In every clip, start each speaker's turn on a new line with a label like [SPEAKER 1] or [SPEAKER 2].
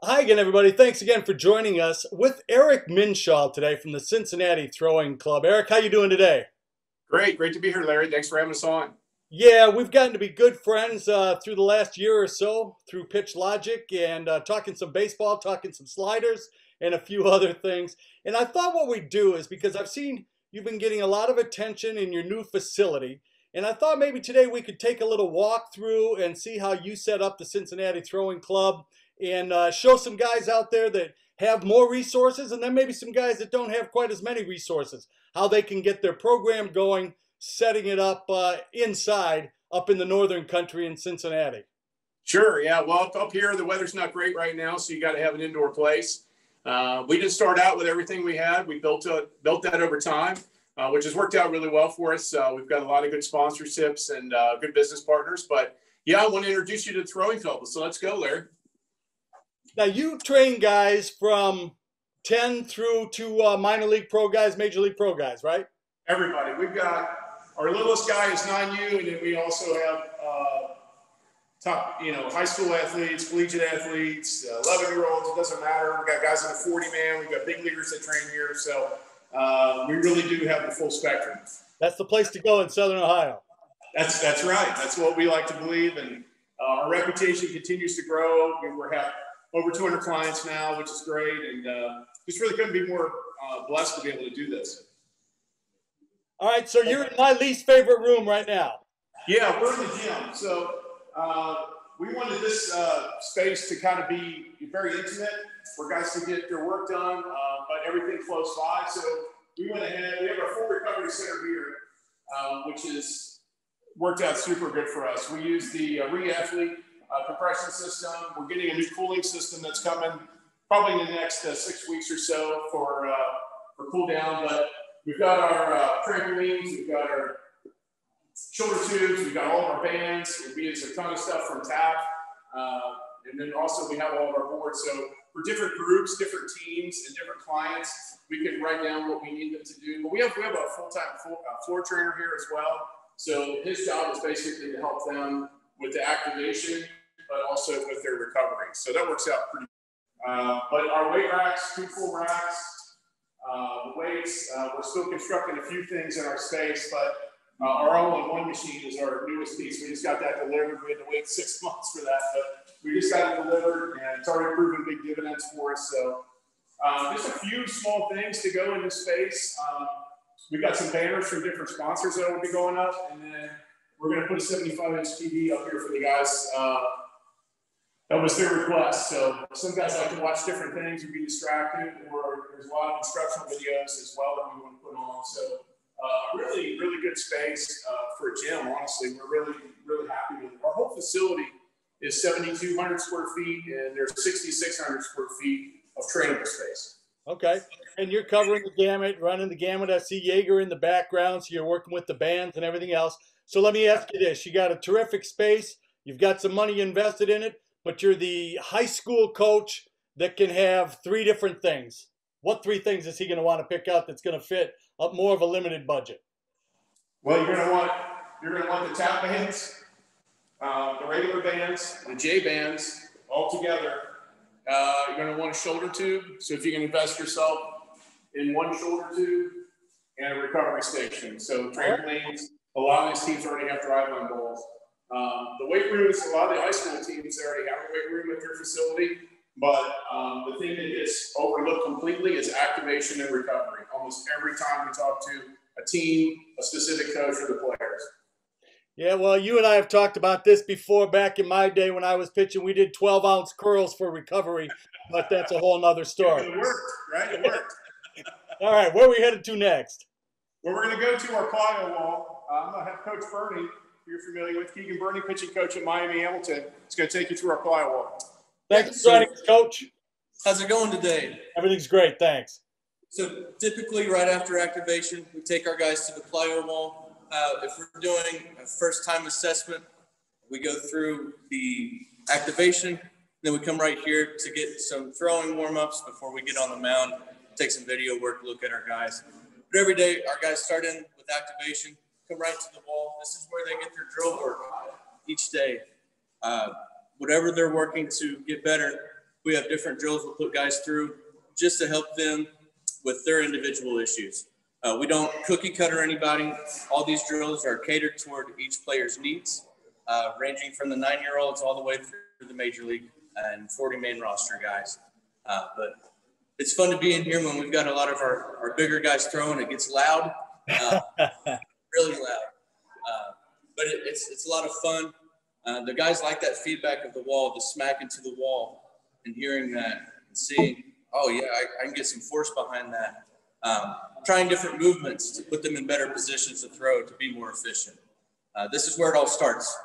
[SPEAKER 1] Hi again, everybody. Thanks again for joining us with Eric Minshall today from the Cincinnati Throwing Club. Eric, how you doing today?
[SPEAKER 2] Great to be here, Larry. Thanks for having us on.
[SPEAKER 1] Yeah, we've gotten to be good friends through the last year or so through pitchLogic and talking some baseball, talking some sliders, and a few other things. And I thought what we'd do is, because I've seen you've been getting a lot of attention in your new facility, and I thought maybe today we could take a little walk through and see how you set up the Cincinnati Throwing Club and show some guys out there that have more resources, and then maybe some guys that don't have quite as many resources, how they can get their program going, setting it up inside up in the northern country in Cincinnati.
[SPEAKER 2] Sure, yeah. Well, up here, the weather's not great right now, so you got to have an indoor place. We didn't start out with everything we had. We built that over time, which has worked out really well for us. We've got a lot of good sponsorships and good business partners. But, yeah, I want to introduce you to the Throwing Club. So let's go, Larry.
[SPEAKER 1] Now, you train guys from 10 through to minor league pro guys, major league pro guys, right?
[SPEAKER 2] Everybody. We've got our littlest guy is 9U, and then we also have top, high school athletes, collegiate athletes, 11-year-olds. It doesn't matter. We've got guys in the 40-man. We've got big leaguers that train here. So we really do have the full spectrum.
[SPEAKER 1] That's the place to go in Southern Ohio.
[SPEAKER 2] That's right. That's what we like to believe, and our reputation continues to grow. We have over 200 clients now, which is great, and just really couldn't be more blessed to be able to do this.
[SPEAKER 1] All right, so you're in my least favorite room right now.
[SPEAKER 2] Yeah, we're in the gym. So we wanted this space to kind of be very intimate for guys to get their work done, but everything close by. So we went ahead. We have our full recovery center here, which is worked out super good for us. We use the Re-Athlete compression system. We're getting a new cooling system that's coming probably in the next 6 weeks or so for cool down. But we've got our trampolines, we've got our shoulder tubes, we've got all of our bands. We use a ton of stuff from TAP. And then also we have all of our boards. So for different groups, different teams, and different clients, we can write down what we need them to do. But we have a full-time floor trainer here as well. So his job is basically to help them with the activation, but also with their recovery. So that works out pretty good. But our weight racks, 2 full racks, the weights, we're still constructing a few things in our space, but our all-in-one machine is our newest piece. We just got that delivered. We had to wait 6 months for that, but we just got it delivered, and it's already proven big dividends for us. So just a few small things to go in this space. We've got some banners from different sponsors that will be going up, and then we're going to put a 75-inch TV up here for the guys. That was their request. So some guys like to watch different things and be distracted, or there's a lot of instructional videos as well that we want to put on. So really, really good space for a gym, honestly. We're really, really happy with it. Our whole facility is 7,200 square feet, and there's 6,600 square feet of trainable space.
[SPEAKER 1] Okay. And you're covering the gamut, running the gamut. I see Jaeger in the background, so you're working with the bands and everything else. So let me ask you this. You got a terrific space. You've got some money invested in it, but you're the high school coach that can have 3 different things. What 3 things is he going to want to pick out that's going to fit up more of a limited budget?
[SPEAKER 2] Well, you're going to want the tap bands, the regular bands, the J bands all together. You're going to want a shoulder tube. So if you can invest yourself in one shoulder tube and a recovery station. So trampolines. A lot of these teams already have drive-on balls. The weight rooms, a lot of the high school teams already have a weight room at their facility, but the thing that gets overlooked completely is activation and recovery. Almost every time we talk to a team, a specific coach, or the players.
[SPEAKER 1] Yeah, well, you and I have talked about this before. Back in my day when I was pitching, we did 12-ounce curls for recovery, but that's a whole nother story.
[SPEAKER 2] It worked, right? It worked.
[SPEAKER 1] All right, where are we headed to next?
[SPEAKER 2] Well, we're going to go to our Plyo Wall. I'm going to have Coach Bernie, who you're familiar with, Keegan Bernie, pitching coach at Miami Hamilton. He's going to take you through our Plyo Wall.
[SPEAKER 1] Thanks for joining us, Coach.
[SPEAKER 3] How's it going today?
[SPEAKER 1] Everything's great, thanks.
[SPEAKER 3] So typically right after activation, we take our guys to the Plyo Wall. If we're doing a first-time assessment, we go through the activation. Then we come right here to get some throwing warm-ups before we get on the mound, take some video work, look at our guys. But every day, our guys start in with activation, come right to the wall. This is where they get their drill work each day. Whatever they're working to get better, We have different drills we'll put guys through just to help them with their individual issues. We don't cookie cutter anybody. All these drills are catered toward each player's needs, ranging from the 9-year-olds all the way through the major league and 40-man roster guys. But it's fun to be in here when we've got a lot of our bigger guys throwing. It gets loud, really loud. But it's a lot of fun. The guys like that feedback of the wall, the smack into the wall, and hearing that and seeing, oh yeah, I can get some force behind that. Trying different movements to put them in better positions to throw to be more efficient. This is where it all starts.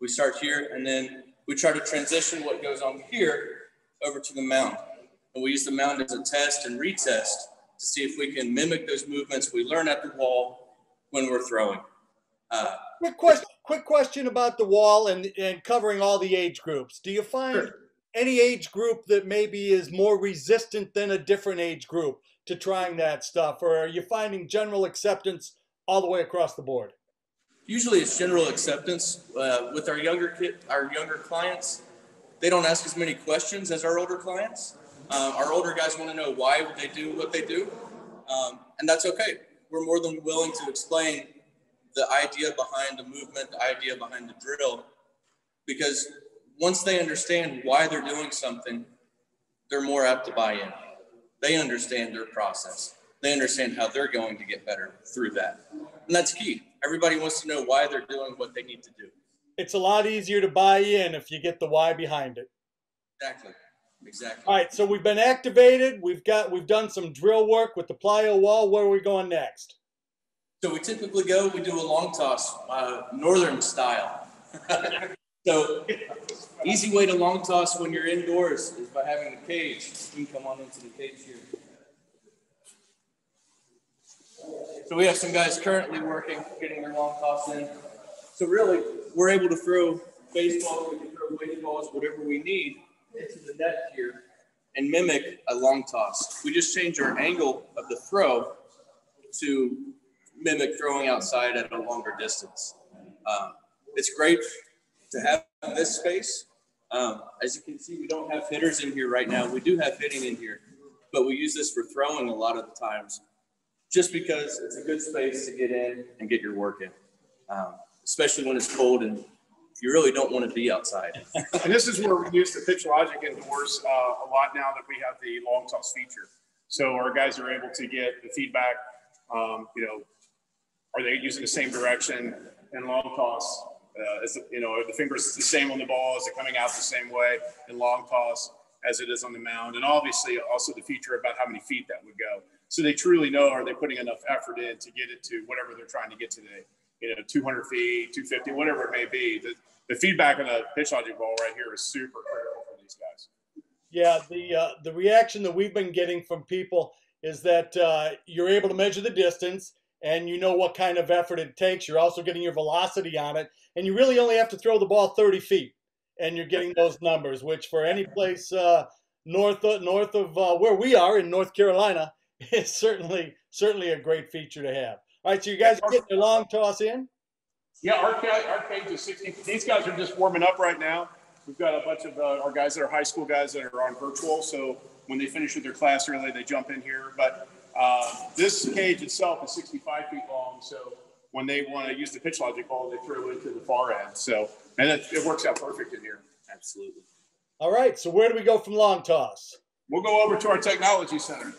[SPEAKER 3] We start here, and then we try to transition what goes on here over to the mound. And we use the mound as a test and retest to see if we can mimic those movements we learn at the wall when we're throwing.
[SPEAKER 1] Quick question about the wall and covering all the age groups. Do you find any age group that maybe is more resistant than a different age group to trying that stuff? Or are you finding general acceptance all the way across the board?
[SPEAKER 3] Usually it's general acceptance. With our younger clients, they don't ask as many questions as our older clients. Our older guys want to know why they do what they do. And that's okay. We're more than willing to explain the idea behind the movement, the idea behind the drill, because once they understand why they're doing something, they're more apt to buy in. They understand their process. They understand how they're going to get better through that. And that's key. Everybody wants to know why they're doing what they need to do.
[SPEAKER 1] It's a lot easier to buy in if you get the why behind it.
[SPEAKER 3] Exactly.
[SPEAKER 1] All right, so we've been activated. We've done some drill work with the Plyo Wall. Where are we going next?
[SPEAKER 3] So we typically we do a long toss, northern style. So easy way to long toss when you're indoors is by having a cage. You can come on into the cage here. So we have some guys currently working, getting their long toss in. So really, we're able to throw baseballs, we can throw baseballs, whatever we need into the net here and mimic a long toss. We just change our angle of the throw to mimic throwing outside at a longer distance. It's great to have this space. As you can see, we don't have hitters in here right now. We do have hitting in here, but we use this for throwing a lot of the times just because it's a good space to get in and get your work in, especially when it's cold and you really don't want to be outside.
[SPEAKER 2] And this is where we use the pitchLogic indoors a lot now that we have the long toss feature. So our guys are able to get the feedback, are they using the same direction in long toss? Are the fingers the same on the ball? Is it coming out the same way in long toss as it is on the mound? And obviously also the feature about how many feet that would go. So they truly know, are they putting enough effort in to get it to whatever they're trying to get to 200 feet, 250, whatever it may be. The feedback on the pitchLogic ball right here is super critical for these guys.
[SPEAKER 1] Yeah, the reaction that we've been getting from people is that you're able to measure the distance and you know what kind of effort it takes. You're also getting your velocity on it, and you really only have to throw the ball 30 feet, and you're getting those numbers, which for any place north of where we are in North Carolina is certainly a great feature to have. All right, so you guys are getting your long toss in?
[SPEAKER 2] Yeah, our cage is 60. These guys are just warming up right now. We've got a bunch of our guys that are high school guys that are on virtual, so when they finish with their class early, they jump in here. But this cage itself is 65 feet long, so when they want to use the pitchLogic ball, they throw it into the far end. So, and it works out perfect in here.
[SPEAKER 3] Absolutely.
[SPEAKER 1] All right, so where do we go from long toss?
[SPEAKER 2] We'll go over to our technology center.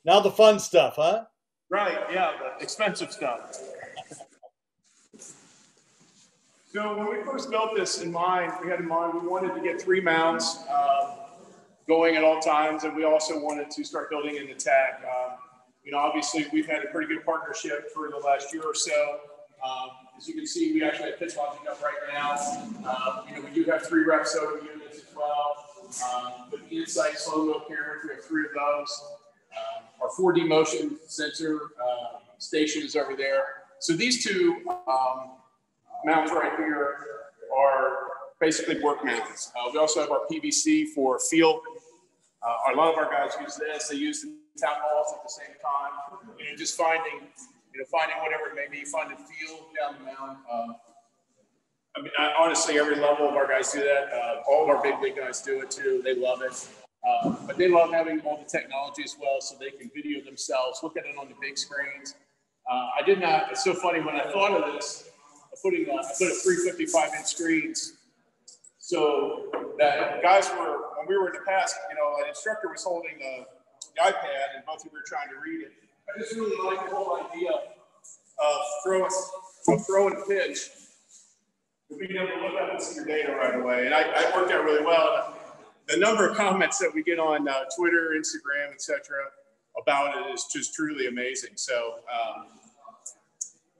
[SPEAKER 1] Now the fun stuff, huh?
[SPEAKER 2] Right, yeah, the expensive stuff. So when we first built this we wanted to get 3 mounds going at all times, and we also wanted to start building in the tech. Obviously we've had a pretty good partnership for the last year or so. As you can see, we actually have pitchLogic up right now. We do have 3 rep soda units as well. With the Insight slow-mo cameras, we have 3 of those. Our 4D motion sensor station is over there. So these 2 mounts right here are basically work mounts. We also have our PVC for feel. A lot of our guys use this. They use the tap balls at the same time. Just finding whatever it may be, finding feel down the mound. I mean, honestly, every level of our guys do that. All of our big guys do it too. They love it. But they love having all the technology as well, so they can video themselves, look at it on the big screens. I did not. It's so funny when I thought of this. I put 355-inch screens, so that guys were, when we were in the past, you know, an instructor was holding the iPad and both of you were trying to read it. I just really like the whole idea of throwing a pitch, to being able to look up and see your data right away. And I worked out really well. The number of comments that we get on Twitter, Instagram, etc., about it is just truly amazing. So,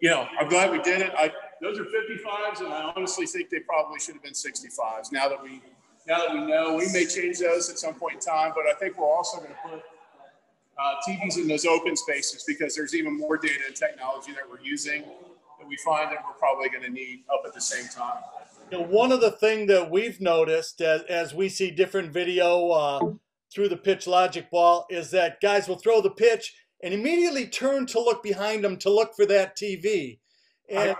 [SPEAKER 2] you know, I'm glad we did it. Those are 55s, and I honestly think they probably should have been 65s. Now that we know, we may change those at some point in time, but I think we're also going to put TVs in those open spaces because there's even more data and technology that we're using that we find that we're probably going to need up at the same time.
[SPEAKER 1] You know, one of the things that we've noticed as we see different video through the pitchLogic ball is that guys will throw the pitch and immediately turn to look behind them to look for that TV. And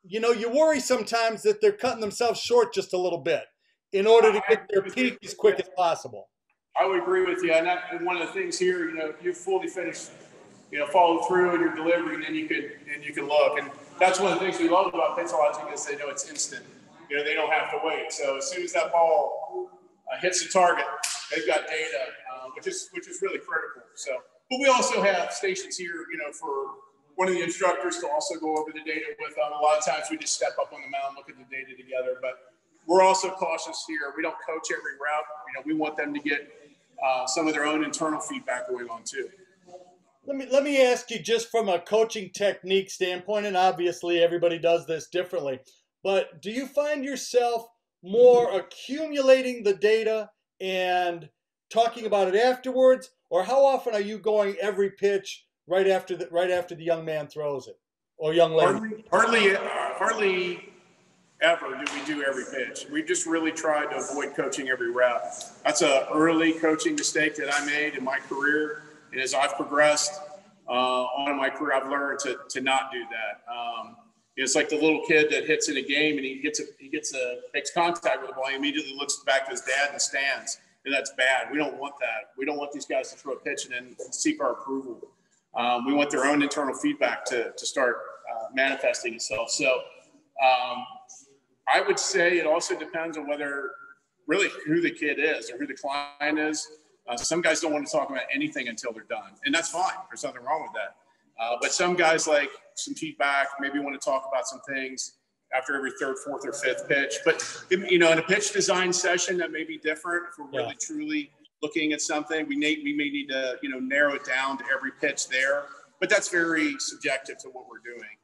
[SPEAKER 1] you know, you worry sometimes that they're cutting themselves short just a little bit in order to get their peak as quick as possible.
[SPEAKER 2] I would agree with you. And one of the things here, you know, if you fully finish, you know, follow through in your delivery, and then you can look. And that's one of the things we love about pitchLogic is they know it's instant. You know, they don't have to wait. So as soon as that ball hits the target, they've got data, which is really critical. So, but we also have stations here, you know, for one of the instructors to also go over the data with them. A lot of times we just step up on the mound, look at the data together. But we're also cautious here. We don't coach every route. You know, we want them to get some of their own internal feedback going on too.
[SPEAKER 1] Let me ask you, just from a coaching technique standpoint, and obviously everybody does this differently, but do you find yourself more accumulating the data and talking about it afterwards, or how often are you going every pitch right after the young man throws it, or young lady?
[SPEAKER 2] Hardly ever do we do every pitch. We just really tried to avoid coaching every route. That's an early coaching mistake that I made in my career. And as I've progressed on in my career, I've learned to not do that. It's like the little kid that hits in a game and he makes contact with the ball. He immediately looks back to his dad in the stands, and that's bad. We don't want that. We don't want these guys to throw a pitch and then seek our approval. We want their own internal feedback to start manifesting itself. So I would say it also depends on who the kid is or who the client is. Some guys don't want to talk about anything until they're done, and that's fine. There's nothing wrong with that. But some guys like some feedback, maybe want to talk about some things after every third, fourth, or fifth pitch. But, you know, in a pitch design session, that may be different. If we're really truly looking at something, we may need to, you know, narrow it down to every pitch there. But that's very subjective to what we're doing.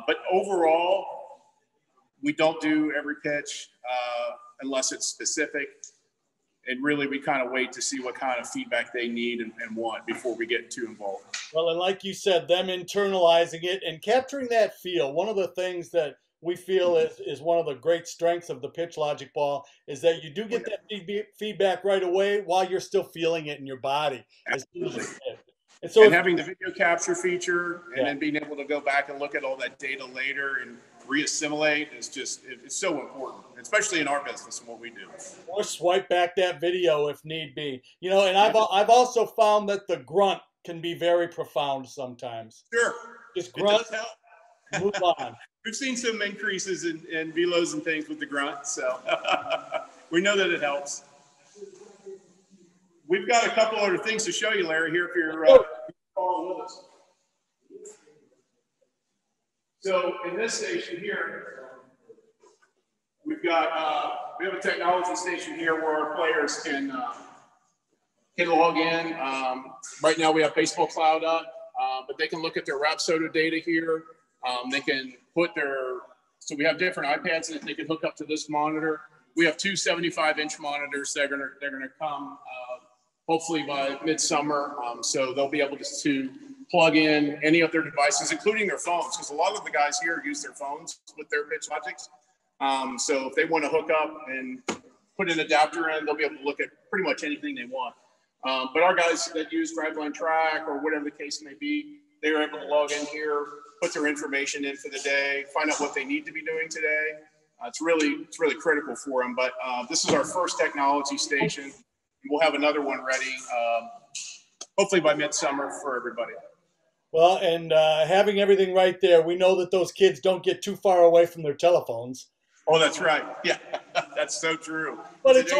[SPEAKER 2] But overall, we don't do every pitch unless it's specific. And really, we kind of wait to see what kind of feedback they need and want before we get too involved.
[SPEAKER 1] Well, and like you said, them internalizing it and capturing that feel. One of the things that we feel is one of the great strengths of the pitchLogic ball is that you do get that feedback right away while you're still feeling it in your body. And
[SPEAKER 2] having the video capture feature and then being able to go back and look at all that data later and re-assimilate is just, it's so important, especially in our business and what we do.
[SPEAKER 1] Or swipe back that video if need be. You know, and I've also found that the grunt can be very profound sometimes.
[SPEAKER 2] Sure.
[SPEAKER 1] Just grunt, move on.
[SPEAKER 2] We've seen some increases in velos and things with the grunt, so we know that it helps. We've got a couple other things to show you, Larry, here if you're following with us. So in this station here, we have a technology station here where our players can log in. Right now we have Baseball Cloud up, but they can look at their Rapsodo data here. They can put so we have different iPads that they can hook up to this monitor. We have two 75-inch monitors that they're gonna come hopefully by midsummer. So they'll be able to plug in any of their devices, including their phones, because a lot of the guys here use their phones with their pitchLogics. So if they want to hook up and put an adapter in, they'll be able to look at pretty much anything they want. But our guys that use Driveline Track or whatever the case may be, they are able to log in here, put their information in for the day, find out what they need to be doing today, It's really critical for them. But this is our first technology station. We'll have another one ready, hopefully by midsummer for everybody.
[SPEAKER 1] Well, and having everything right there, we know that those kids don't get too far away from their telephones.
[SPEAKER 2] Oh, that's right. Yeah, that's so true.
[SPEAKER 1] But it's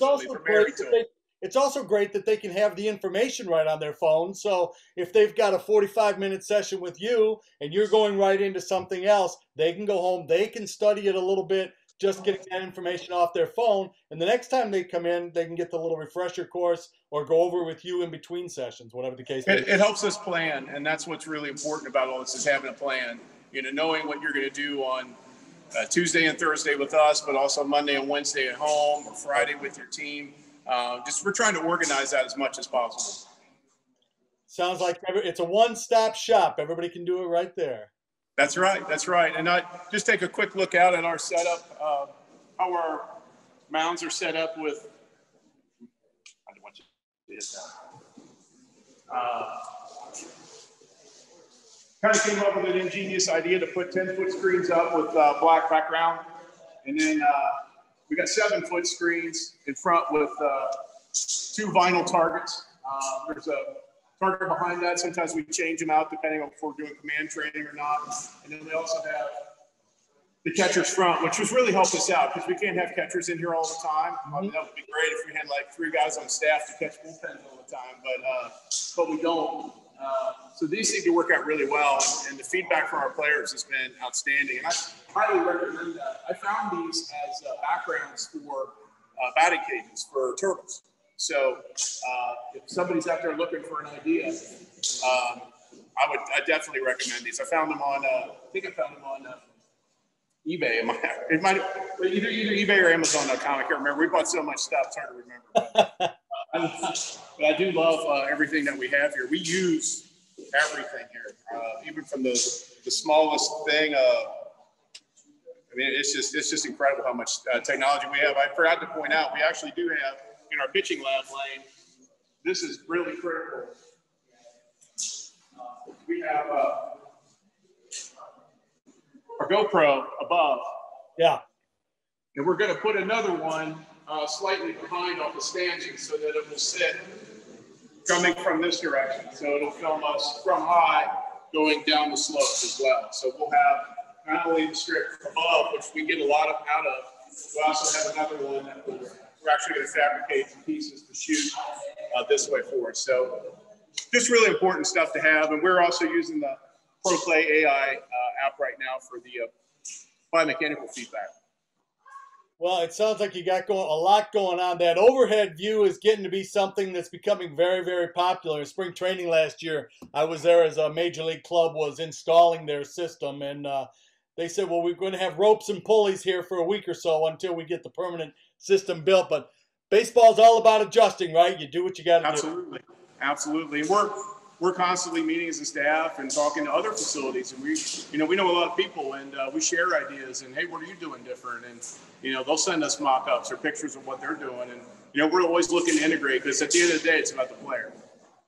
[SPEAKER 1] also great that they can have the information right on their phone. So if they've got a 45-minute session with you and you're going right into something else, they can go home, they can study it a little bit, just getting that information off their phone. And the next time they come in, they can get the little refresher course or go over with you in between sessions, whatever the case may be.
[SPEAKER 2] It helps us plan, and that's what's really important about all this is having a plan. Knowing what you're going to do on Tuesday and Thursday with us, but also Monday and Wednesday at home or Friday with your team. We're trying to organize that as much as possible.
[SPEAKER 1] Sounds like it's a one-stop shop. Everybody can do it right there.
[SPEAKER 2] That's right. That's right. And just take a quick look out at our setup, how our mounds are set up with. I don't want you to hit that. Kind of came up with an ingenious idea to put 10-foot screens up with black background. And then we got 7-foot screens in front with 2 vinyl targets. There's a target behind that. Sometimes we change them out depending on if we're doing command training or not. And then we also have the catcher's front, which has really helped us out because we can't have catchers in here all the time. That would be great if we had like 3 guys on staff to catch bullpens all the time, but we don't. So these seem to work out really well, and the feedback from our players has been outstanding. And I highly recommend that. I found these as backgrounds for batting cages for turtles. So if somebody's out there looking for an idea, I definitely recommend these. I found them on, eBay. It might either eBay or Amazon.com. I can't remember. We bought so much stuff; it's hard to remember. But I do love everything that we have here. We use everything here, even from the smallest thing. It's just incredible how much technology we have. I forgot to point out, we actually do have in our pitching lab lane. This is really critical. We have our GoPro above.
[SPEAKER 1] Yeah.
[SPEAKER 2] And we're going to put another one slightly behind off the stanchion so that it will sit coming from this direction. So it'll film us from high going down the slope as well. So we'll have not only the strip above, which we get a lot out of, we'll also have another one that we're actually going to fabricate some pieces to shoot this way for us. So just really important stuff to have. And we're also using the ProPlay AI app right now for the biomechanical feedback.
[SPEAKER 1] Well, it sounds like you got a lot going on. That overhead view is getting to be something that's becoming very, very popular. In spring training last year, I was there as a major league club was installing their system, and they said, well, we're going to have ropes and pulleys here for a week or so until we get the permanent system built. But baseball's all about adjusting, right? You do what you got to do.
[SPEAKER 2] Absolutely. Absolutely. And we're constantly meeting as a staff and talking to other facilities, and we know a lot of people, and we share ideas, and hey, what are you doing different? And they'll send us mock-ups or pictures of what they're doing, and we're always looking to integrate because at the end of the day, it's about the player.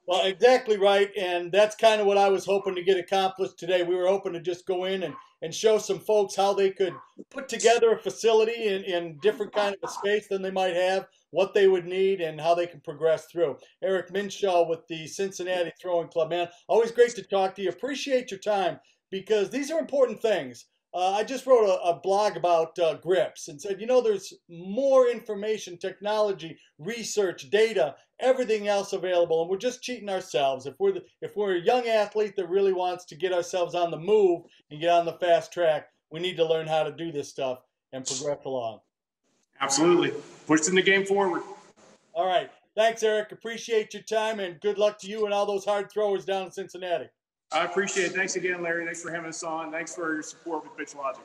[SPEAKER 1] Well, exactly right, and that's kind of what I was hoping to get accomplished today. We were hoping to just go in and show some folks how they could put together a facility in different kind of a space than they might have, what they would need, and how they can progress through. Eric Minshall with the Cincinnati Throwing Club. Man, always great to talk to you. Appreciate your time because these are important things. I just wrote a blog about grips and said, there's more information, technology, research, data, everything else available, and we're just cheating ourselves. If we're a young athlete that really wants to get ourselves on the move and get on the fast track, we need to learn how to do this stuff and progress along.
[SPEAKER 2] Absolutely. Pushing the game forward.
[SPEAKER 1] All right. Thanks, Eric. Appreciate your time, and good luck to you and all those hard throwers down in Cincinnati.
[SPEAKER 2] I appreciate it. Thanks again, Larry. Thanks for having us on. Thanks for your support with pitchLogic.